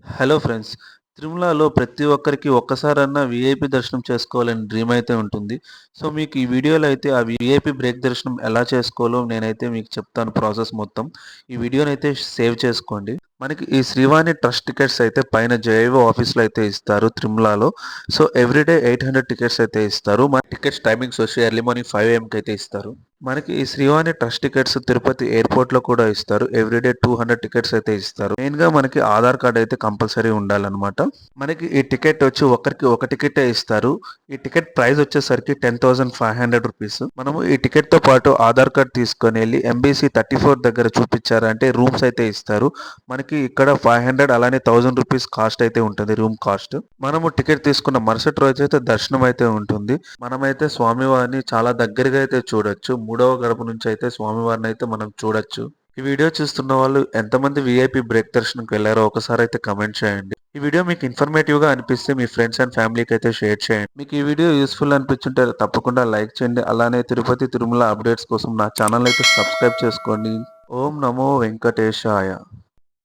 Hello friends. తిరుమలలో ప్రతి ఒక్కరికి ఒక్కసారన్నా వీఐపీ దర్శనం చేసుకోవాలని డ్రీమ్ అయితే ఉంటుంది. సో, మీకు ఈ వీడియోలో అయితే ఆ వీఐపీ బ్రేక్ దర్శనం ఎలా చేసుకోవాలో నేనైతే మీకు చెప్తాను ప్రాసెస్ మొత్తం. ఈ వీడియోనైతే సేవ్ చేసుకోండి. మనకి ఈ శ్రీవాణి ట్రస్ట్ టికెట్స్ అయితే పైన జేఈఓ ఆఫీస్‌లో అయితే ఇస్తారు తిరుమలలో. సో, ఎవ్రీడే 800 టికెట్స్ అయితే ఇస్తారు. మన టికెట్స్ టైమింగ్స్ వచ్చి ఎర్లీ మార్నింగ్ 5 ఏఎంకి అయితే ఇస్తారు. మనకి ఈ శ్రీవాణి ట్రస్ట్ టికెట్స్ తిరుపతి ఎయిర్‌పోర్ట్‌లో కూడా ఇస్తారు. ఎవ్రీడే 200 టికెట్స్ అయితే ఇస్తారు. మెయిన్‌గా మనకి ఆధార్ కార్డ్ అయితే కంపల్సరీ ఉండాలన్నమాట. మనకి ఈ టికెట్ వచ్చి ఒకరికి ఒక టికెటే ఇస్తారు. ఈ టికెట్ ప్రైస్ వచ్చేసరికి 10,500 రూపీస్. మనము ఈ టికెట్‌తో పాటు ఆధార్ కార్డ్ తీసుకొనెళ్లి ఎంబీసీ 34 దగ్గర చూపిచ్చారంటే రూమ్స్ అయితే ఇస్తారు. మనకి ఇక్కడ 500 అలానే 1000 రూపీస్ కాస్ట్ అయితే ఉంటుంది రూమ్ కాస్ట్. మనము టికెట్ తీసుకున్న మరుసటి రోజైతే దర్శనం అయితే ఉంటుంది. మనమైతే స్వామివారిని చాలా దగ్గరగా అయితే చూడొచ్చు. మూడవ గడప నుంచి అయితే స్వామివారిని అయితే మనం చూడొచ్చు. ఈ వీడియో చూస్తున్న వాళ్ళు ఎంతమంది వీఐపీ బ్రేక్ దర్శనంకి వెళ్లారో ఒకసారి అయితే కమెంట్ చేయండి. ఈ వీడియో మీకు ఇన్ఫర్మేటివ్‌గా అనిపిస్తే మీ ఫ్రెండ్స్ అండ్ ఫ్యామిలీకి అయితే షేర్ చేయండి. మీకు ఈ వీడియో యూస్‌ఫుల్ అనిపించుంటే తప్పకుండా లైక్ చేయండి. అలానే తిరుపతి, తిరుమల అప్డేట్స్ కోసం నా ఛానల్ అయితే సబ్స్క్రైబ్ చేసుకోండి. ఓం నమో వెంకటేశాయ.